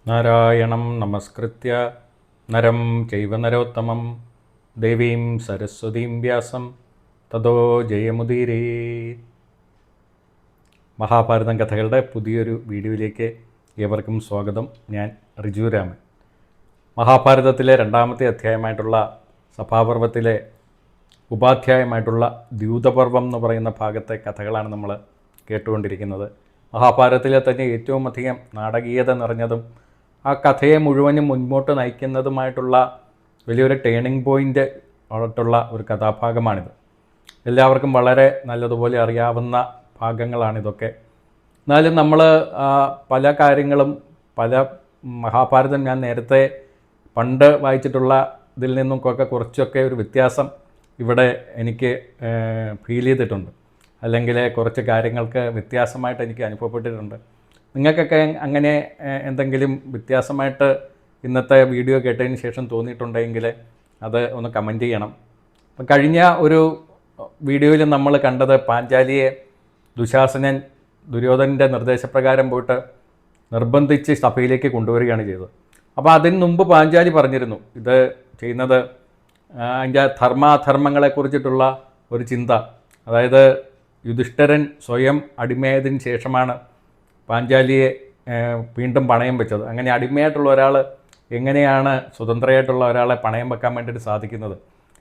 നാരായണം നമസ്കൃത്യ നരം ചൈവ നരോത്തമം ദേവീം സരസ്വതീം വ്യാസം തതോ ജയമുദീരേ. മഹാഭാരതം കഥകളുടെ പുതിയൊരു വീഡിയോയിലേക്ക് ഏവർക്കും സ്വാഗതം. ഞാൻ റിജു രാമൻ. മഹാഭാരതത്തിലെ രണ്ടാമത്തെ അധ്യായമായിട്ടുള്ള സഭാപർവത്തിലെ ഉപാധ്യായമായിട്ടുള്ള ദ്യൂതപർവം എന്ന് പറയുന്ന ഭാഗത്തെ കഥകളാണ് നമ്മൾ കേട്ടുകൊണ്ടിരിക്കുന്നത്. മഹാഭാരതത്തിലെ തന്നെ ഏറ്റവും അധികം നാടകീയത നിറഞ്ഞതും ആ കഥയെ മുഴുവനും മുൻപോട്ട് നയിക്കുന്നതുമായിട്ടുള്ള വലിയൊരു ടേണിംഗ് പോയിൻ്റ് ആയിട്ടുള്ള ഒരു കഥാഭാഗമാണിത്. എല്ലാവർക്കും വളരെ നല്ലതുപോലെ അറിയാവുന്ന ഭാഗങ്ങളാണിതൊക്കെ. എന്നാലും നമ്മൾ പല കാര്യങ്ങളും മഹാഭാരതം ഞാൻ നേരത്തെ പണ്ട് വായിച്ചിട്ടുള്ള ഇതിൽ നിന്നൊക്കെ കുറച്ചൊക്കെ ഒരു വ്യത്യാസം ഇവിടെ എനിക്ക് ഫീൽ ചെയ്തിട്ടുണ്ട്, അല്ലെങ്കിൽ കുറച്ച് കാര്യങ്ങൾക്ക് വ്യത്യാസമായിട്ട് എനിക്ക് അനുഭവപ്പെട്ടിട്ടുണ്ട്. നിങ്ങൾക്കൊക്കെ അങ്ങനെ എന്തെങ്കിലും വ്യത്യാസമായിട്ട് ഇന്നത്തെ വീഡിയോ കേട്ടതിന് ശേഷം തോന്നിയിട്ടുണ്ടെങ്കിൽ അത് ഒന്ന് കമൻറ്റ് ചെയ്യണം. അപ്പം കഴിഞ്ഞ ഒരു വീഡിയോയിൽ നമ്മൾ കണ്ടത് പാഞ്ചാലിയെ ദുശാസനൻ ദുര്യോധനൻ്റെ നിർദ്ദേശപ്രകാരം പോയിട്ട് നിർബന്ധിച്ച് സഭയിലേക്ക് കൊണ്ടുവരികയാണ് ചെയ്തത്. അപ്പോൾ അതിന് മുമ്പ് പാഞ്ചാലി പറഞ്ഞിരുന്നു ഇത് ചെയ്യുന്നത് അതിൻ്റെ ധർമാധർമ്മങ്ങളെക്കുറിച്ചിട്ടുള്ള ഒരു ചിന്ത. അതായത് യുധിഷ്ഠിരൻ സ്വയം അടിമയായതിനു ശേഷമാണ് പാഞ്ചാലിയെ വീണ്ടും പണയം വെച്ചത്. അങ്ങനെ അടിമയായിട്ടുള്ള ഒരാൾ എങ്ങനെയാണ് സ്വതന്ത്രമായിട്ടുള്ള ഒരാളെ പണയം വെക്കാൻ വേണ്ടിയിട്ട് സാധിക്കുന്നത്?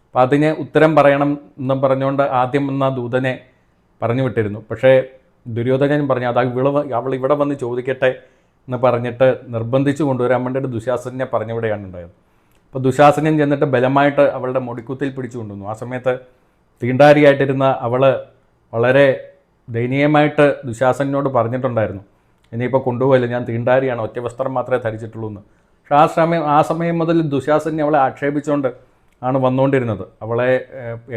അപ്പോൾ അതിന് ഉത്തരം പറയണം എന്നും പറഞ്ഞുകൊണ്ട് ആദ്യം വന്ന ദൂതനെ പറഞ്ഞു വിട്ടിരുന്നു. പക്ഷേ ദുര്യോധനൻ പറഞ്ഞു അത് അവൾ ഇവിടെ വന്ന് ചോദിക്കട്ടെ എന്ന് പറഞ്ഞിട്ട് നിർബന്ധിച്ച് കൊണ്ടുവരാൻ വേണ്ടിയിട്ട് ദുശാസനെ പറഞ്ഞിവിടെയാണ് ഉണ്ടായത്. അപ്പോൾ ദുശാസനൻ ചെന്നിട്ട് ബലമായിട്ട് അവളുടെ മുടിക്കുത്തിൽ പിടിച്ചു കൊണ്ടുവന്നു. ആ സമയത്ത് തീണ്ടാരിയായിട്ടിരുന്ന അവൾ വളരെ ദയനീയമായിട്ട് ദുശാസനോട് പറഞ്ഞിട്ടുണ്ടായിരുന്നു, ഇനിയിപ്പോൾ കൊണ്ടുപോയില്ല, ഞാൻ തീണ്ടാരിയാണ്, ഒറ്റ വസ്ത്രം മാത്രമേ ധരിച്ചിട്ടുള്ളൂ എന്ന്. പക്ഷേ ആ സമയം മുതൽ ദുശാസനെ അവളെ ആക്ഷേപിച്ചുകൊണ്ട് ആണ് വന്നുകൊണ്ടിരുന്നത്. അവളെ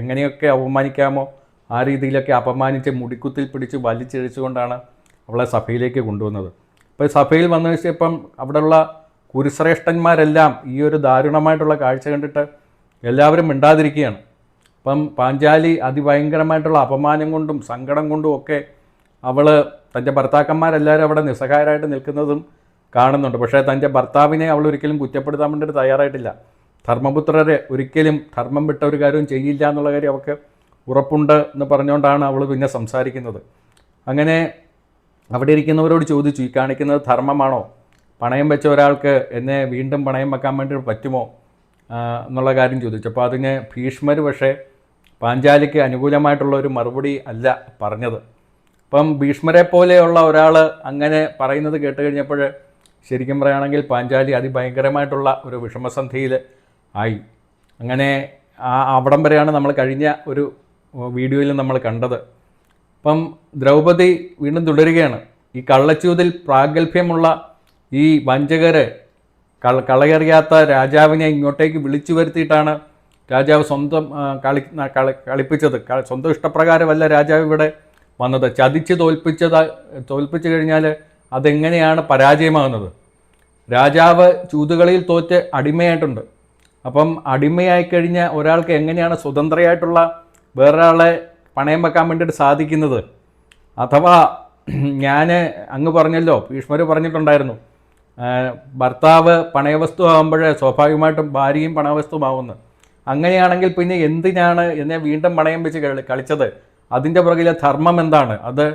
എങ്ങനെയൊക്കെ അപമാനിക്കാമോ ആ രീതിയിലൊക്കെ അപമാനിച്ച് മുടിക്കുത്തിൽ പിടിച്ച് വലിച്ചിഴച്ചുകൊണ്ടാണ് അവളെ സഭയിലേക്ക് കൊണ്ടുവന്നത്. അപ്പോൾ സഭയിൽ വന്നു വെച്ചപ്പം അവിടെയുള്ള കുരുശ്രേഷ്ഠന്മാരെല്ലാം ഈ ഒരു ദാരുണമായിട്ടുള്ള കാഴ്ച കണ്ടിട്ട് എല്ലാവരും മിണ്ടാതിരിക്കുകയാണ്. അപ്പം പാഞ്ചാലി അതിഭയങ്കരമായിട്ടുള്ള അപമാനം കൊണ്ടും സങ്കടം കൊണ്ടും ഒക്കെ അവൾ തൻ്റെ ഭർത്താക്കന്മാരെല്ലാവരും അവിടെ നിസ്സഹായരായിട്ട് നിൽക്കുന്നതും കാണുന്നുണ്ട്. പക്ഷേ തൻ്റെ ഭർത്താവിനെ അവൾ ഒരിക്കലും കുറ്റപ്പെടുത്താൻ വേണ്ടിയിട്ട് തയ്യാറായിട്ടില്ല. ധർമ്മപുത്രരെ ഒരിക്കലും ധർമ്മം വിട്ട ഒരു കാര്യവും ചെയ്യില്ല എന്നുള്ള കാര്യം അവൾക്ക് ഉറപ്പുണ്ട് എന്ന് പറഞ്ഞുകൊണ്ടാണ് അവൾ പിന്നെ സംസാരിക്കുന്നത്. അങ്ങനെ അവിടെ ഇരിക്കുന്നവരോട് ചോദിച്ചു, ഈ കാണിക്കുന്നത് ധർമ്മമാണോ? പണയം വെച്ച ഒരാൾക്ക് എന്നെ വീണ്ടും പണയം വെക്കാൻ വേണ്ടി പറ്റുമോ എന്നുള്ള കാര്യം ചോദിച്ചു. അപ്പോൾ അതിന് ഭീഷ്മർ പക്ഷേ പാഞ്ചാലിക്ക് അനുകൂലമായിട്ടുള്ള ഒരു മറുപടി അല്ല പറഞ്ഞത്. അപ്പം ഭീഷ്മരെ പോലെയുള്ള ഒരാൾ അങ്ങനെ പറയുന്നത് കേട്ട് കഴിഞ്ഞപ്പോൾ ശരിക്കും പറയുകയാണെങ്കിൽ പാഞ്ചാലി അതിഭയങ്കരമായിട്ടുള്ള ഒരു വിഷമസന്ധിയിൽ ആയി. അങ്ങനെ അവിടം വരെയാണ് നമ്മൾ കഴിഞ്ഞ ഒരു വീഡിയോയിൽ നമ്മൾ കണ്ടത്. അപ്പം ദ്രൗപദി വീണ്ടും തുടരുകയാണ്. ഈ കള്ളച്ചൂതിൽ പ്രാഗൽഭ്യമുള്ള ഈ വഞ്ചകർ കളയറിയാത്ത രാജാവിനെ ഇങ്ങോട്ടേക്ക് വിളിച്ചു വരുത്തിയിട്ടാണ് രാജാവ് കളിപ്പിച്ചത്. സ്വന്തം ഇഷ്ടപ്രകാരമല്ല രാജാവ് ഇവിടെ വന്നത്. ചതിച്ച് തോൽപ്പിച്ചു കഴിഞ്ഞാൽ അതെങ്ങനെയാണ് പരാജയമാകുന്നത്? രാജാവ് ചൂതുകളിയിൽ തോറ്റ് അടിമയായിട്ടുണ്ട്. അപ്പം അടിമയായിക്കഴിഞ്ഞ ഒരാൾക്ക് എങ്ങനെയാണ് സ്വതന്ത്രയായിട്ടുള്ള വേറൊരാളെ പണയം വെക്കാൻ വേണ്ടിയിട്ട് സാധിക്കുന്നത്? അഥവാ ഞാൻ അങ്ങ് പറഞ്ഞല്ലോ, ഭീഷ്മർ പറഞ്ഞിട്ടുണ്ടായിരുന്നു, ഭർത്താവ് പണയവസ്തു ആകുമ്പോഴേ സ്വാഭാവികമായിട്ടും ഭാര്യയും പണയവസ്തുവാകുന്നു. അങ്ങനെയാണെങ്കിൽ പിന്നെ എന്തിനാണ് എന്നെ വീണ്ടും പണയം വെച്ച് കളിച്ചത്? അതിൻ്റെ പുറകിലെ ധർമ്മം എന്താണ്? അത്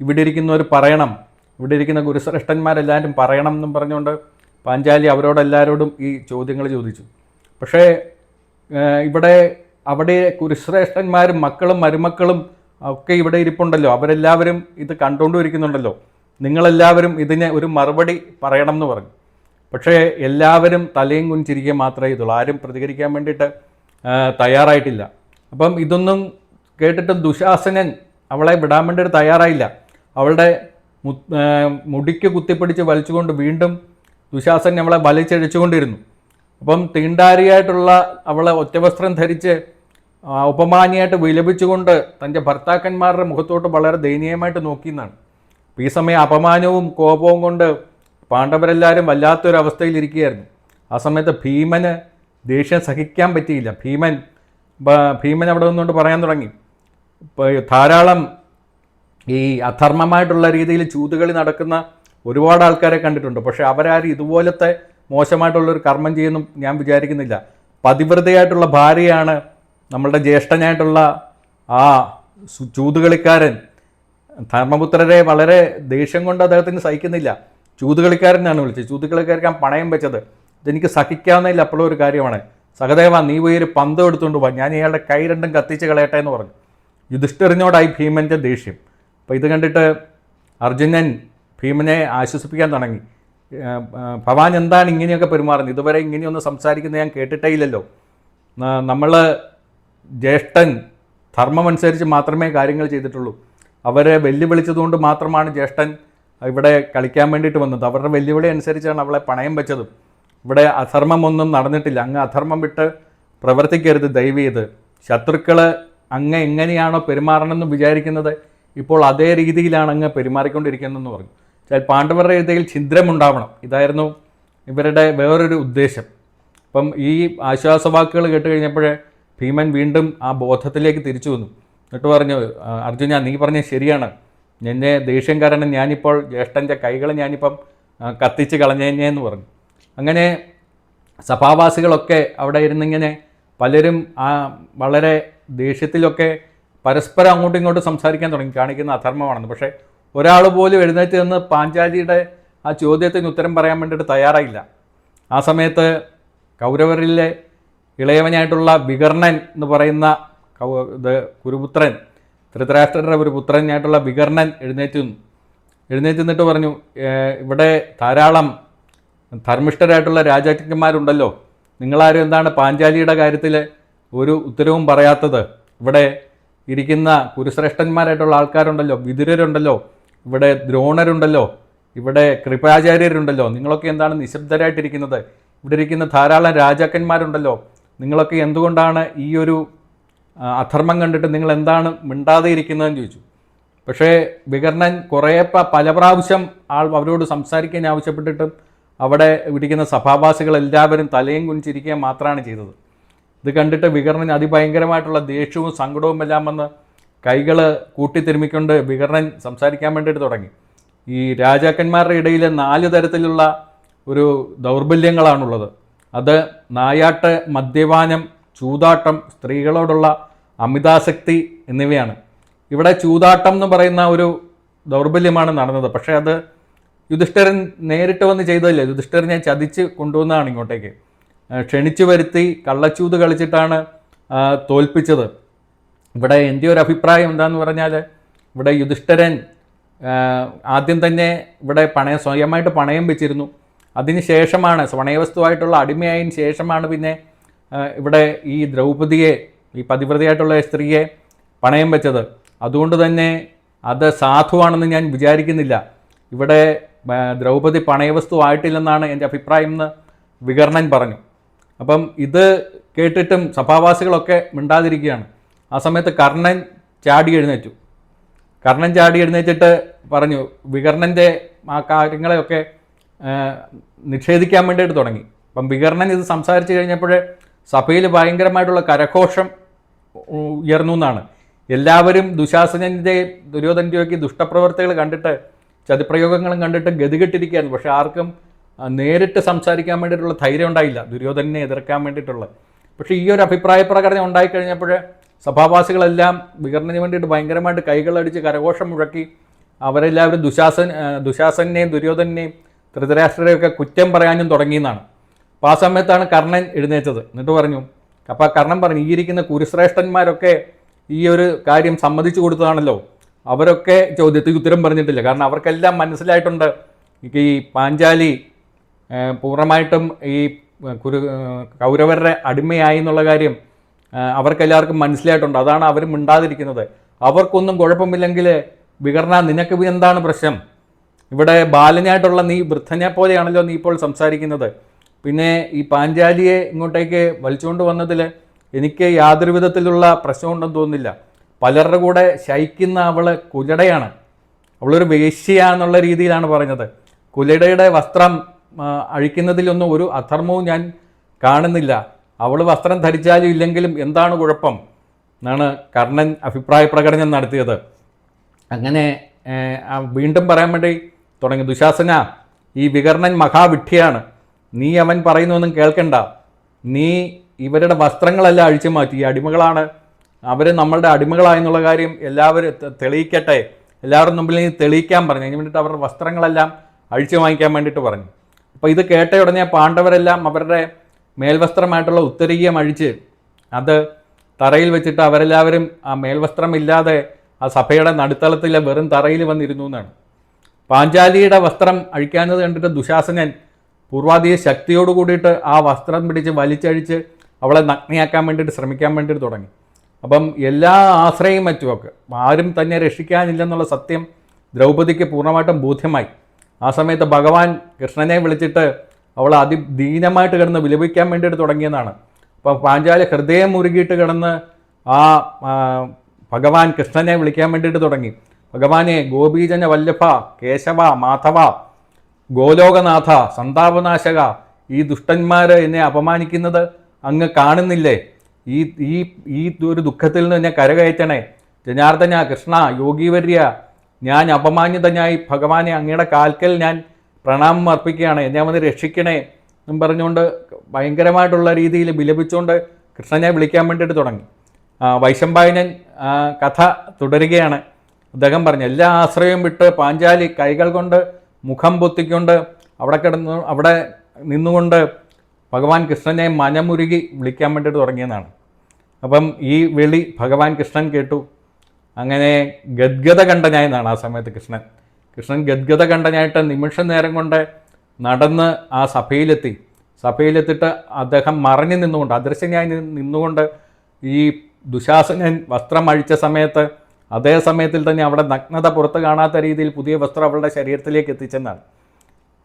ഇവിടെ ഇരിക്കുന്നവർ പറയണം, ഇവിടെ ഇരിക്കുന്ന ഗുരുശ്രേഷ്ഠന്മാരെല്ലാവരും പറയണം എന്നും പറഞ്ഞുകൊണ്ട് പാഞ്ചാലി അവരോടെല്ലാവരോടും ഈ ചോദ്യങ്ങൾ ചോദിച്ചു. പക്ഷേ അവിടെ കുരുശ്രേഷ്ഠന്മാരും മക്കളും മരുമക്കളും ഒക്കെ ഇവിടെ ഇരിപ്പുണ്ടല്ലോ, അവരെല്ലാവരും ഇത് കണ്ടുകൊണ്ടിരിക്കുന്നുണ്ടല്ലോ, നിങ്ങളെല്ലാവരും ഇതിന് ഒരു മറുപടി പറയണം എന്ന് പറഞ്ഞു. പക്ഷേ എല്ലാവരും തലയും കുനിച്ചിരിക്കുക മാത്രമേ ഇതുള്ളൂ, ആരും പ്രതികരിക്കാൻ വേണ്ടിയിട്ട് തയ്യാറായിട്ടില്ല. അപ്പം ഇതൊന്നും കേട്ടിട്ട് ദുശാസനൻ അവളെ വിടാൻ വേണ്ടിയിട്ട് തയ്യാറായില്ല. അവളുടെ മുടിക്ക് കുത്തിപ്പിടിച്ച് വലിച്ചുകൊണ്ട് വീണ്ടും ദുശാസനൻ അവളെ വലിച്ചഴിച്ചുകൊണ്ടിരുന്നു. അപ്പം തീണ്ടാരിയായിട്ടുള്ള അവളെ ഒറ്റവസ്ത്രം ധരിച്ച് ഉപമാനിയായിട്ട് വിലപിച്ചുകൊണ്ട് തൻ്റെ ഭർത്താക്കന്മാരുടെ മുഖത്തോട്ട് വളരെ ദയനീയമായിട്ട് നോക്കിയെന്നാണ്. ഈ സമയം അപമാനവും കോപവും കൊണ്ട് പാണ്ഡവരെല്ലാവരും വല്ലാത്തൊരവസ്ഥയിലിരിക്കുകയായിരുന്നു. ആ സമയത്ത് ഭീമന് ദേഷ്യം സഹിക്കാൻ പറ്റിയില്ല. ഭീമൻ അവിടെ നിന്നുകൊണ്ട് പറയാൻ തുടങ്ങി, ധാരാളം ഈ അധർമ്മമായിട്ടുള്ള രീതിയിൽ ചൂതുകളി നടക്കുന്ന ഒരുപാട് ആൾക്കാരെ കണ്ടിട്ടുണ്ട്. പക്ഷേ അവരാരും ഇതുപോലത്തെ മോശമായിട്ടുള്ളൊരു കർമ്മം ചെയ്യുന്നു ഞാൻ വിചാരിക്കുന്നില്ല. പതിവ്രതയായിട്ടുള്ള ഭാര്യയാണ് നമ്മളുടെ ജ്യേഷ്ഠനായിട്ടുള്ള ആ ചൂതുകളിക്കാരൻ. ധർമ്മപുത്രരെ വളരെ ദേഷ്യം കൊണ്ട് അദ്ദേഹത്തിന് സഹിക്കുന്നില്ല. ചൂതുകളിക്കാരനാണ് വിളിച്ചത്. ചൂതുകളിക്കാരൻ പണയം വെച്ചത്. ഇതെനിക്ക് സഹിക്കാവുന്നതിൽ അപ്പോഴും ഒരു കാര്യമാണ്. സഹദേവ, നീ പോയി ഒരു പന്തം എടുത്തുകൊണ്ട് പോകാം, ഞാൻ ഇയാളുടെ കൈ രണ്ടും കത്തിച്ച് കളയട്ടെ എന്ന് പറഞ്ഞു. യുധിഷ്ഠിരനോടായി ഭീമൻ്റെ ദേഷ്യം. അപ്പോൾ ഇത് കണ്ടിട്ട് അർജുനൻ ഭീമനെ ആശ്വസിപ്പിക്കാൻ തുടങ്ങി. ഭവാൻ എന്താണ് ഇങ്ങനെയൊക്കെ പെരുമാറുന്നത്? ഇതുവരെ ഇങ്ങനെയൊന്നും സംസാരിക്കുന്നത് ഞാൻ കേട്ടിട്ടേ ഇല്ലല്ലോ. നമ്മൾ ജ്യേഷ്ഠൻ ധർമ്മമനുസരിച്ച് മാത്രമേ കാര്യങ്ങൾ ചെയ്തിട്ടുള്ളൂ. അവരെ വെല്ലുവിളിച്ചതുകൊണ്ട് മാത്രമാണ് ജ്യേഷ്ഠൻ ഇവിടെ കളിക്കാൻ വേണ്ടിയിട്ട് വന്നത്. അവരുടെ വെല്ലുവിളി അനുസരിച്ചാണ് അവളെ പണയം വെച്ചതും. ഇവിടെ അധർമ്മമൊന്നും നടന്നിട്ടില്ല. അങ്ങ് അധർമ്മം വിട്ട് പ്രവർത്തിക്കരുത് ദയവ് ചെയ്ത്. ശത്രുക്കൾ അങ്ങ് എങ്ങനെയാണോ പെരുമാറണമെന്ന് വിചാരിക്കുന്നത് ഇപ്പോൾ അതേ രീതിയിലാണ് അങ്ങ് പെരുമാറിക്കൊണ്ടിരിക്കുന്നതെന്ന് പറഞ്ഞു. പാണ്ഡവരുടെ ഹൃദയത്തിൽ ഛിദ്രമുണ്ടാവണം, ഇതായിരുന്നു ഇവരുടെ വേറൊരു ഉദ്ദേശം. അപ്പം ഈ ആശ്വാസവാക്കുകൾ കേട്ട് കഴിഞ്ഞപ്പോൾ ഭീമൻ വീണ്ടും ആ ബോധത്തിലേക്ക് തിരിച്ചു വന്നു. എന്നിട്ട് പറഞ്ഞു, അർജുന, നീ പറഞ്ഞത് ശരിയാണ്. എന്നെ ദേഷ്യം കാരണം ഞാനിപ്പോൾ ജ്യേഷ്ഠൻ്റെ കൈകൾ ഞാനിപ്പം കത്തിച്ച് കളഞ്ഞേന്ന് പറഞ്ഞു. അങ്ങനെ സഭാവാസികളൊക്കെ അവിടെ ഇരുന്നിങ്ങനെ പലരും ആ വളരെ ദേഷ്യത്തിലൊക്കെ പരസ്പരം അങ്ങോട്ടും ഇങ്ങോട്ടും സംസാരിക്കാൻ തുടങ്ങി, കാണിക്കുന്ന അധർമ്മമാണെന്ന്. പക്ഷേ ഒരാൾ പോലും എഴുന്നേറ്റ് നിന്ന് പാഞ്ചാലിയുടെ ആ ചോദ്യത്തിന് ഉത്തരം പറയാൻ വേണ്ടിയിട്ട് തയ്യാറായില്ല. ആ സമയത്ത് കൗരവരിലെ ഇളയവനായിട്ടുള്ള വികർണൻ എന്ന് പറയുന്ന കുരുപുത്രൻ, ധൃതരാഷ്ട്രരുടെ ഒരു പുത്രനായിട്ടുള്ള വികർണൻ എഴുന്നേറ്റ് നിന്നിട്ട് പറഞ്ഞു, ഇവിടെ ധാരാളം ധർമ്മിഷ്ഠരായിട്ടുള്ള രാജാക്കന്മാരുണ്ടല്ലോ, നിങ്ങളാരും എന്താണ് പാഞ്ചാലിയുടെ കാര്യത്തിൽ ഒരു ഉത്തരവും പറയാത്തത്? ഇവിടെ ഇരിക്കുന്ന കുരുശ്രേഷ്ഠന്മാരായിട്ടുള്ള ആൾക്കാരുണ്ടല്ലോ, വിതുരരുണ്ടല്ലോ, ഇവിടെ ദ്രോണരുണ്ടല്ലോ, ഇവിടെ കൃപാചാര്യരുണ്ടല്ലോ, നിങ്ങളൊക്കെ എന്താണ് നിശബ്ദരായിട്ടിരിക്കുന്നത്? ഇവിടെ ഇരിക്കുന്ന ധാരാളം രാജാക്കന്മാരുണ്ടല്ലോ, നിങ്ങളൊക്കെ എന്തുകൊണ്ടാണ് ഈ ഒരു അധർമ്മം കണ്ടിട്ട് നിങ്ങൾ എന്താണ് മിണ്ടാതെ ഇരിക്കുന്നതെന്ന് ചോദിച്ചു. പക്ഷേ വികർണൻ പല പ്രാവശ്യം അവരോട് സംസാരിക്കാൻ ആവശ്യപ്പെട്ടിട്ടും അവിടെ ഇരിക്കുന്ന സഭാവാസികൾ എല്ലാവരും തലയും കുനിച്ചിരിക്കുക മാത്രമാണ് ചെയ്തത്. ഇത് കണ്ടിട്ട് വികർണൻ അതിഭയങ്കരമായിട്ടുള്ള ദേഷ്യവും സങ്കടവും എല്ലാം വന്ന് കൈകൾ കൂട്ടിത്തിരുമിക്കൊണ്ട് വികർണൻ സംസാരിക്കാൻ വേണ്ടിയിട്ട് തുടങ്ങി. ഈ രാജാക്കന്മാരുടെ ഇടയിൽ 4 തരത്തിലുള്ള ഒരു ദൗർബല്യങ്ങളാണുള്ളത്. അത് നായാട്ട്, മദ്യപാനം, ചൂതാട്ടം, സ്ത്രീകളോടുള്ള അമിതാസക്തി എന്നിവയാണ്. ഇവിടെ ചൂതാട്ടം എന്ന് പറയുന്ന ഒരു ദൗർബല്യമാണ് നടന്നത്. പക്ഷേ അത് യുധിഷ്ഠിരൻ നേരിട്ട് വന്ന് ചെയ്തതല്ലേ. യുധിഷ്ഠിരനെ ചതിച്ച് കൊണ്ടുവന്നതാണ് ഇങ്ങോട്ടേക്ക്. ക്ഷണിച്ചു വരുത്തി കള്ളച്ചൂത് കളിച്ചിട്ടാണ് തോൽപ്പിച്ചത്. ഇവിടെ എൻ്റെ ഒരു അഭിപ്രായം എന്താണെന്ന് പറഞ്ഞാൽ, ഇവിടെ യുധിഷ്ഠിരൻ ആദ്യം തന്നെ ഇവിടെ സ്വയമായിട്ട് പണയം വെച്ചിരുന്നു. അതിന് ശേഷമാണ്, പണയവസ്തുവായിട്ടുള്ള അടിമയായതിന് ശേഷമാണ് പിന്നെ ഇവിടെ ഈ ദ്രൗപദിയെ, ഈ പതിവ്രതയായിട്ടുള്ള സ്ത്രീയെ പണയം വെച്ചത്. അതുകൊണ്ട് തന്നെ അത് സാധുവാണെന്ന് ഞാൻ വിചാരിക്കുന്നില്ല. ഇവിടെ ദ്രൗപദി പണയവസ്തു ആയിട്ടില്ലെന്നാണ് എൻ്റെ അഭിപ്രായം എന്ന് വികർണൻ പറഞ്ഞു. അപ്പം ഇത് കേട്ടിട്ടും സഭാവാസികളൊക്കെ മിണ്ടാതിരിക്കുകയാണ്. ആ സമയത്ത് കർണൻ ചാടി എഴുന്നേറ്റിട്ട് പറഞ്ഞു, വികർണൻ്റെ ആ കാര്യങ്ങളെയൊക്കെ നിഷേധിക്കാൻ വേണ്ടിയിട്ട് തുടങ്ങി. അപ്പം വികർണൻ ഇത് സംസാരിച്ച് കഴിഞ്ഞപ്പോൾ സഭയിൽ ഭയങ്കരമായിട്ടുള്ള കരഘോഷം ഉയർന്നു എന്നാണ്. എല്ലാവരും ദുശാസനൻ്റെയും ദുര്യോധൻ്റെയൊക്കെ ദുഷ്ടപ്രവർത്തികൾ കണ്ടിട്ട്, ചതിപ്രയോഗങ്ങളും കണ്ടിട്ട് ഗതികെട്ടിരിക്കുകയാണ്. പക്ഷേ ആർക്കും നേരിട്ട് സംസാരിക്കാൻ വേണ്ടിയിട്ടുള്ള ധൈര്യം ഉണ്ടായില്ല, ദുര്യോധനെ എതിർക്കാൻ വേണ്ടിയിട്ടുള്ള. പക്ഷേ ഈ ഒരു അഭിപ്രായ പ്രകടനം ഉണ്ടായിക്കഴിഞ്ഞപ്പോൾ സഭാവാസികളെല്ലാം വികർണന് വേണ്ടിയിട്ട് ഭയങ്കരമായിട്ട് കൈകളടിച്ച് കരഘോഷം മുഴക്കി. അവരെല്ലാവരും ദുശാസനെയും ദുര്യോധനെയും ധൃതരാഷ്ട്രരെയൊക്കെ കുറ്റം പറയാനും തുടങ്ങിയെന്നാണ്. അപ്പോൾ ആ സമയത്താണ് കർണൻ എഴുന്നേറ്റത്. എന്നിട്ട് പറഞ്ഞു, അപ്പോൾ കർണൻ പറഞ്ഞു, ഈ ഇരിക്കുന്ന കുരുശ്രേഷ്ഠന്മാരൊക്കെ ഈ ഒരു കാര്യം സമ്മതിച്ചു കൊടുത്തതാണല്ലോ, അവരൊക്കെ ചോദ്യത്തിന് ഉത്തരം പറഞ്ഞിട്ടില്ല. കാരണം അവർക്കെല്ലാം മനസ്സിലായിട്ടുണ്ട് ഈ പാഞ്ചാലി പൂർണ്ണമായിട്ടും ഈ കൗരവരുടെ അടിമയായി എന്നുള്ള കാര്യം അവർക്കെല്ലാവർക്കും മനസ്സിലായിട്ടുണ്ട്. അതാണ് അവർ മിണ്ടാതിരിക്കുന്നത്. അവർക്കൊന്നും കുഴപ്പമില്ലെങ്കിൽ വികർണ, നിനക്ക് എന്താണ് പ്രശ്നം? ഇവിടെ ബാലനായിട്ടുള്ള നീ വൃദ്ധനെ പോലെയാണല്ലോ നീ ഇപ്പോൾ സംസാരിക്കുന്നത്. പിന്നെ ഈ പാഞ്ചാലിയെ ഇങ്ങോട്ടേക്ക് വലിച്ചുകൊണ്ട് വന്നതിൽ എനിക്ക് യാതൊരു വിധത്തിലുള്ള പ്രശ്നമുണ്ടെന്ന് തോന്നുന്നില്ല. പലരുടെ കൂടെ ശയിക്കുന്ന അവൾ കുലടയാണ്, അവളൊരു വേശ്യയാന്നുള്ള രീതിയിലാണ് പറഞ്ഞത്. കുലടയുടെ വസ്ത്രം അഴിക്കുന്നതിലൊന്നും ഒരു അധർമ്മവും ഞാൻ കാണുന്നില്ല. അവൾ വസ്ത്രം ധരിച്ചാലും ഇല്ലെങ്കിലും എന്താണ് കുഴപ്പം എന്നാണ് കർണൻ അഭിപ്രായ പ്രകടനം നടത്തിയത്. അങ്ങനെ വീണ്ടും പറയാൻ വേണ്ടി തുടങ്ങി. ദുശാസന, ഈ വികർണൻ മഹാവിഡ്ഢിയാണ്, നീ അവൻ പറയുന്നൊന്നും കേൾക്കണ്ട, നീ ഇവരുടെ വസ്ത്രങ്ങളെല്ലാം അഴിച്ചു മാറ്റി, ഈ അടിമകളാണ്, അവർ നമ്മളുടെ അടിമകളായെന്നുള്ള കാര്യം എല്ലാവരും തെളിയിക്കട്ടെ, എല്ലാവരും മുമ്പിൽ നീ തെളിയിക്കാൻ പറഞ്ഞു. അതിന് വേണ്ടിയിട്ട് അവരുടെ വസ്ത്രങ്ങളെല്ലാം അഴിച്ചു വാങ്ങിക്കാൻ വേണ്ടിയിട്ട് പറഞ്ഞു. അപ്പോൾ ഇത് കേട്ട ഉടനെ പാണ്ഡവരെല്ലാം അവരുടെ മേൽവസ്ത്രമായിട്ടുള്ള ഉത്തരീയം അഴിച്ച് അത് തറയിൽ വെച്ചിട്ട് അവരെല്ലാവരും ആ മേൽവസ്ത്രമില്ലാതെ ആ സഭയുടെ നടുത്തളത്തിലെ വെറും തറയിൽ വന്നിരുന്നു എന്നാണ്. പാഞ്ചാലിയുടെ വസ്ത്രം അഴിക്കാനത് കണ്ടിട്ട് ദുശാസനൻ പൂർവാധിക ശക്തിയോട് കൂടിയിട്ട് ആ വസ്ത്രം പിടിച്ച് വലിച്ചഴിച്ച് അവളെ നഗ്നയാക്കാൻ വേണ്ടിയിട്ട് ശ്രമിക്കാൻ വേണ്ടിയിട്ട് തുടങ്ങി. അപ്പം എല്ലാ ആശ്രയം മറ്റുമൊക്കെ ആരും തന്നെ രക്ഷിക്കാനില്ലെന്നുള്ള സത്യം ദ്രൗപദിക്ക് പൂർണ്ണമായിട്ടും ബോധ്യമായി. ആ സമയത്ത് ഭഗവാൻ കൃഷ്ണനെ വിളിച്ചിട്ട് അവൾ അതിദീനമായിട്ട് കിടന്ന് വിലപിക്കാൻ വേണ്ടിയിട്ട് തുടങ്ങിയെന്നാണ്. അപ്പോൾ പാഞ്ചാലി ഹൃദയം മുറുകിയിട്ട് കിടന്ന് ആ ഭഗവാൻ കൃഷ്ണനെ വിളിക്കാൻ വേണ്ടിയിട്ട് തുടങ്ങി. ഭഗവാനെ, ഗോപീജന വല്ലഭ, കേശവ, മാധവ, ഗോലോകനാഥ, സന്താപനാശക, ഈ ദുഷ്ടന്മാർ എന്നെ അപമാനിക്കുന്നത് അങ്ങ് കാണുന്നില്ലേ? ഈ ഈ ഈ ഒരു ദുഃഖത്തിൽ നിന്ന് എന്നെ കരകയറ്റണേ. ജനാർദ്ദന, കൃഷ്ണ, യോഗീവര്യ, ഞാൻ അപമാനിതനായി ഭഗവാനെ അങ്ങയുടെ കാൽക്കൽ ഞാൻ പ്രണാമം അർപ്പിക്കുകയാണ്, എന്നെ വന്ന് രക്ഷിക്കണേ എന്നും പറഞ്ഞുകൊണ്ട് ഭയങ്കരമായിട്ടുള്ള രീതിയിൽ വിലപിച്ചുകൊണ്ട് കൃഷ്ണനെ വിളിക്കാൻ വേണ്ടിയിട്ട് തുടങ്ങി. വൈശമ്പായനൻ കഥ തുടരുകയാണ്. അദ്ദേഹം പറഞ്ഞു, എല്ലാ ആശ്രയവും വിട്ട് പാഞ്ചാലി കൈകൾ കൊണ്ട് മുഖം പൊത്തിക്കൊണ്ട് അവിടെ നിന്നുകൊണ്ട് ഭഗവാൻ കൃഷ്ണനെ മനമുരുകി വിളിക്കാൻ വേണ്ടിയിട്ട് തുടങ്ങിയെന്നാണ്. അപ്പം ഈ വിളി ഭഗവാൻ കൃഷ്ണൻ കേട്ടു. അങ്ങനെ ഗദ്ഗതകണ്ഠനായെന്നാണ് ആ സമയത്ത് കൃഷ്ണൻ ഗദ്ഗതകണ്ഠനായിട്ട് നിമിഷ നേരം കൊണ്ട് നടന്ന് ആ സഭയിലെത്തിയിട്ട് അദ്ദേഹം മറഞ്ഞു നിന്നുകൊണ്ട്, അദൃശ്യനായി നിന്നുകൊണ്ട് ഈ ദുശാസനൻ വസ്ത്രം അഴിച്ച സമയത്ത് അതേ സമയത്തിൽ തന്നെ അവിടെ നഗ്നത പുറത്ത് കാണാത്ത രീതിയിൽ പുതിയ വസ്ത്രം അവളുടെ ശരീരത്തിലേക്ക് എത്തിച്ചെന്നാണ്.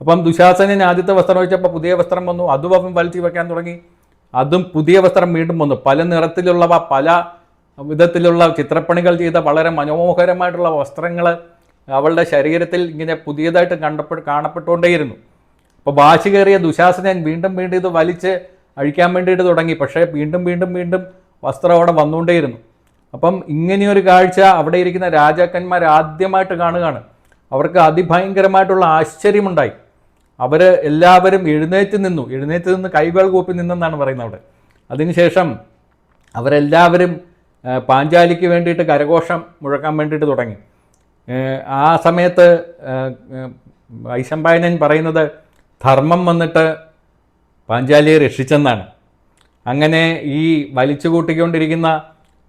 അപ്പം ദുശാസനൻ ആദ്യത്തെ വസ്ത്രം വെച്ചപ്പോൾ പുതിയ വസ്ത്രം വന്നു, അതും അവൻ വലിച്ചു വയ്ക്കാൻ തുടങ്ങി. അതും പുതിയ വസ്ത്രം വീണ്ടും വന്നു. പല നിറത്തിലുള്ളവ, പല വിധത്തിലുള്ള ചിത്രപ്പണികൾ ചെയ്ത വളരെ മനോഹരമായിട്ടുള്ള വസ്ത്രങ്ങൾ അവളുടെ ശരീരത്തിൽ ഇങ്ങനെ പുതിയതായിട്ട് കാണപ്പെട്ടുകൊണ്ടേയിരുന്നു. അപ്പോൾ വാശി കയറിയ ദുശാസനൻ വീണ്ടും ഇത് വലിച്ച് അഴിക്കാൻ വേണ്ടിയിട്ട് തുടങ്ങി. പക്ഷേ വീണ്ടും വസ്ത്രം അവിടെ വന്നുകൊണ്ടേയിരുന്നു. അപ്പം ഇങ്ങനെയൊരു കാഴ്ച അവിടെ ഇരിക്കുന്ന രാജാക്കന്മാർ ആദ്യമായിട്ട് കാണുകയാണ്. അവർക്ക് അതിഭയങ്കരമായിട്ടുള്ള ആശ്ചര്യമുണ്ടായി. അവർ എല്ലാവരും എഴുന്നേറ്റ് നിന്ന് കൈകൾ കൂപ്പി നിന്നെന്നാണ് പറയുന്നത് അവിടെ. അതിനുശേഷം അവരെല്ലാവരും പാഞ്ചാലിക്ക് വേണ്ടിയിട്ട് കരഘോഷം മുഴക്കാൻ വേണ്ടിയിട്ട് തുടങ്ങി. ആ സമയത്ത് വൈശമ്പായനൻ പറയുന്നത് ധർമ്മം വന്നിട്ട് പാഞ്ചാലിയെ രക്ഷിച്ചെന്നാണ്. അങ്ങനെ ഈ വലിച്ചു കൂട്ടിക്കൊണ്ടിരിക്കുന്ന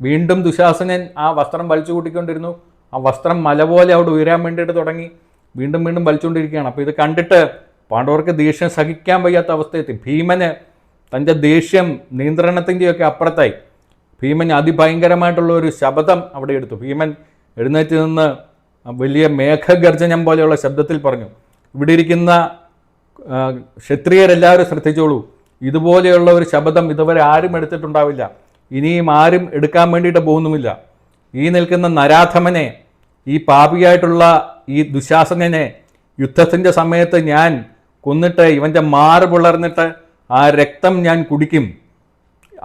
വീണ്ടും ദുശാസനൻ ആ വസ്ത്രം വലിച്ചു കൂട്ടിക്കൊണ്ടിരുന്നു. ആ വസ്ത്രം മല പോലെ അവിടെ ഉയരാൻ വേണ്ടിയിട്ട് തുടങ്ങി. വീണ്ടും വലിച്ചുകൊണ്ടിരിക്കുകയാണ്. അപ്പോൾ ഇത് കണ്ടിട്ട് പാണ്ഡവർക്ക് ദേഷ്യം സഹിക്കാൻ വയ്യാത്ത അവസ്ഥയെത്തി. ഭീമന് തൻ്റെ ദേഷ്യം നിയന്ത്രണത്തിൻ്റെയൊക്കെ അപ്പുറത്തായി. ഭീമൻ അതിഭയങ്കരമായിട്ടുള്ള ഒരു ശബ്ദം അവിടെ എടുത്തു. ഭീമൻ എഴുന്നേറ്റ് നിന്ന് വലിയ മേഘഗർജനം പോലെയുള്ള ശബ്ദത്തിൽ പറഞ്ഞു, ഇവിടെ ഇരിക്കുന്ന ക്ഷത്രിയരെല്ലാവരും ശ്രദ്ധിച്ചോളൂ, ഇതുപോലെയുള്ള ഒരു ശബ്ദം ഇതുവരെ ആരും എടുത്തിട്ടുണ്ടാവില്ല, ഇനിയും ആരും എടുക്കാൻ വേണ്ടിയിട്ട് പോകുന്നുമില്ല. ഈ നിൽക്കുന്ന നരാധമനെ, ഈ പാപിയായിട്ടുള്ള ഈ ദുശാസനനെ യുദ്ധത്തിൻ്റെ സമയത്ത് ഞാൻ കൊന്നിട്ട് ഇവൻ്റെ മാറ് പിളർന്നിട്ട് ആ രക്തം ഞാൻ കുടിക്കും.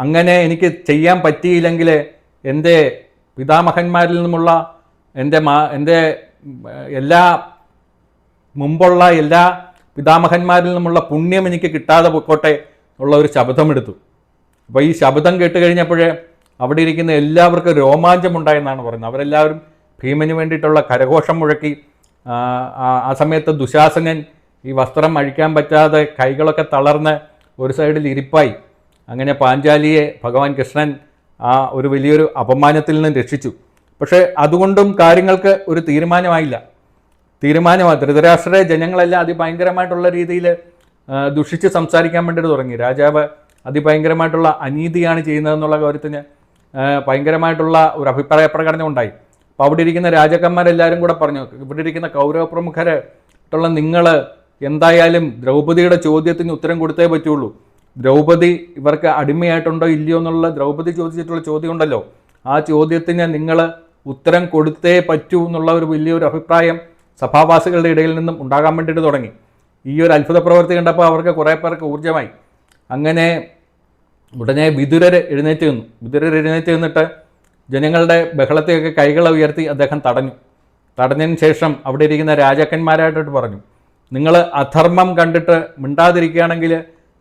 അങ്ങനെ എനിക്ക് ചെയ്യാൻ പറ്റിയില്ലെങ്കിൽ എൻ്റെ പിതാമഹന്മാരിൽ നിന്നുമുള്ള എൻ്റെ മുമ്പുള്ള എല്ലാ പിതാമഹന്മാരിൽ നിന്നുമുള്ള പുണ്യം എനിക്ക് കിട്ടാതെ പൊക്കോട്ടെ ഉള്ള ഒരു ശബ്ദമെടുത്തു. അപ്പോൾ ഈ ശബ്ദം കേട്ട് കഴിഞ്ഞപ്പോഴേ അവിടെ ഇരിക്കുന്ന എല്ലാവർക്കും രോമാഞ്ചമുണ്ടായെന്നാണ് പറയുന്നത്. അവരെല്ലാവരും ഭീമന് വേണ്ടിയിട്ടുള്ള കരഘോഷം മുഴക്കി. ആ സമയത്ത് ദുശാസനൻ ഈ വസ്ത്രം അഴിക്കാൻ പറ്റാതെ കൈകളൊക്കെ തളർന്ന് ഒരു സൈഡിൽ ഇരിപ്പായി. അങ്ങനെ പാഞ്ചാലിയെ ഭഗവാൻ കൃഷ്ണൻ ആ ഒരു വലിയൊരു അപമാനത്തിൽ നിന്ന് രക്ഷിച്ചു. പക്ഷേ അതുകൊണ്ടും കാര്യങ്ങൾക്ക് ഒരു തീരുമാനമായി. ധൃതരാഷ്ട്രരെ ജനങ്ങളെല്ലാം അതിഭയങ്കരമായിട്ടുള്ള രീതിയിൽ ദുഷിച്ച് സംസാരിക്കാൻ വേണ്ടിയിട്ട് തുടങ്ങി. രാജാവ് അതിഭയങ്കരമായിട്ടുള്ള അനീതിയാണ് ചെയ്യുന്നതെന്നുള്ള കാര്യത്തിന് ഭയങ്കരമായിട്ടുള്ള ഒരു അഭിപ്രായ പ്രകടനം ഉണ്ടായി. അപ്പോൾ അവിടെ ഇരിക്കുന്ന രാജാക്കന്മാരെല്ലാവരും കൂടെ പറഞ്ഞു, ഇവിടെ ഇരിക്കുന്ന കൗരവ പ്രമുഖരായിട്ടുള്ള നിങ്ങൾ എന്തായാലും ദ്രൗപദിയുടെ ചോദ്യത്തിന് ഉത്തരം കൊടുത്തേ പറ്റുള്ളൂ. ദ്രൗപദി ഇവർക്ക് അടിമയായിട്ടുണ്ടോ ഇല്ലയോ എന്നുള്ള ദ്രൗപദി ചോദിച്ചിട്ടുള്ള ചോദ്യം ഉണ്ടല്ലോ, ആ ചോദ്യത്തിന് നിങ്ങൾ ഉത്തരം കൊടുത്തേ പറ്റൂ എന്നുള്ള ഒരു വലിയൊരു അഭിപ്രായം സഭാവാസികളുടെ ഇടയിൽ നിന്നും ഉണ്ടാകാൻ വേണ്ടിയിട്ട് തുടങ്ങി. ഈ ഒരു അത്ഭുത പ്രവൃത്തി കണ്ടപ്പോൾ അവർക്ക് കുറേ പേർക്ക് ഊർജ്ജമായി. അങ്ങനെ ഉടനെ വിതുരർ എഴുന്നേറ്റ് നിന്നിട്ട് ജനങ്ങളുടെ ബഹളത്തെയൊക്കെ കൈകൾ ഉയർത്തി അദ്ദേഹം തടഞ്ഞു. തടഞ്ഞതിന് ശേഷം അവിടെ ഇരിക്കുന്ന രാജാക്കന്മാരായിട്ടിട്ട് പറഞ്ഞു, നിങ്ങൾ അധർമ്മം കണ്ടിട്ട് മിണ്ടാതിരിക്കുകയാണെങ്കിൽ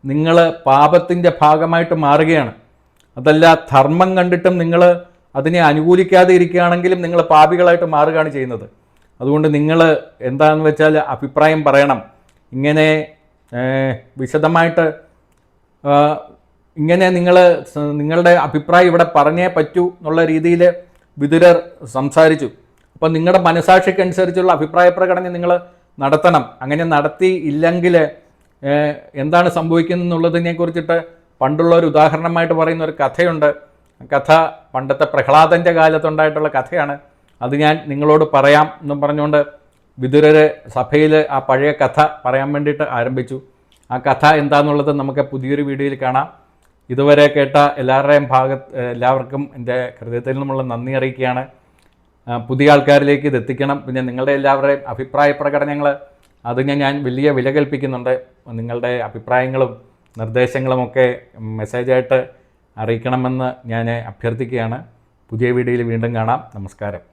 നിങ്ങൾ പാപത്തിൻ്റെ ഭാഗമായിട്ട് മാറുകയാണ്. അതല്ല, ധർമ്മം കണ്ടിട്ടും നിങ്ങൾ അതിനെ അനുകൂലിക്കാതെ ഇരിക്കുകയാണെങ്കിലും നിങ്ങൾ പാപികളായിട്ട് മാറുകയാണ് ചെയ്യുന്നത്. അതുകൊണ്ട് നിങ്ങൾ എന്താണെന്ന് വെച്ചാൽ അഭിപ്രായം പറയണം. ഇങ്ങനെ വിശദമായിട്ട് ഇങ്ങനെ നിങ്ങളുടെ അഭിപ്രായം ഇവിടെ പറഞ്ഞേ പറ്റൂ എന്നുള്ള രീതിയിൽ വിതുരർ സംസാരിച്ചു. അപ്പോൾ നിങ്ങളുടെ മനസാക്ഷിക്കനുസരിച്ചുള്ള അഭിപ്രായ പ്രകടനം നിങ്ങൾ നടത്തണം. അങ്ങനെ നടത്തി ഇല്ലെങ്കിൽ എന്താണ് സംഭവിക്കുന്നത് എന്നുള്ളതിനെ കുറിച്ചിട്ട് പണ്ടുള്ള ഒരു ഉദാഹരണമായിട്ട് പറയുന്ന ഒരു കഥയുണ്ട്. കഥ പണ്ടത്തെ പ്രഹ്ലാദൻ്റെ കാലത്തുണ്ടായിട്ടുള്ള കഥയാണ്. അത് ഞാൻ നിങ്ങളോട് പറയാം എന്നും പറഞ്ഞുകൊണ്ട് വിതുരർ സഭയിൽ ആ പഴയ കഥ പറയാൻ വേണ്ടിയിട്ട് ആരംഭിച്ചു. ആ കഥ എന്താണെന്നുള്ളത് നമുക്ക് പുതിയൊരു വീഡിയോയിൽ കാണാം. ഇതുവരെ കേട്ട എല്ലാവർക്കും എൻ്റെ ഹൃദയത്തിൽ നിന്നുള്ള നന്ദി അറിയിക്കുകയാണ്. പുതിയ ആൾക്കാരിലേക്ക് ഇത് എത്തിക്കണം. പിന്നെ നിങ്ങളുടെ എല്ലാവരുടെയും അഭിപ്രായ പ്രകടനങ്ങൾ അതിന് ഞാൻ വലിയ വില കൽപ്പിക്കുന്നുണ്ട്. നിങ്ങളുടെ അഭിപ്രായങ്ങളും നിർദ്ദേശങ്ങളുമൊക്കെ മെസ്സേജായിട്ട് അറിയിക്കണമെന്ന് ഞാൻ അഭ്യർത്ഥിക്കുകയാണ്. പുതിയ വീഡിയോയിൽ വീണ്ടും കാണാം. നമസ്കാരം.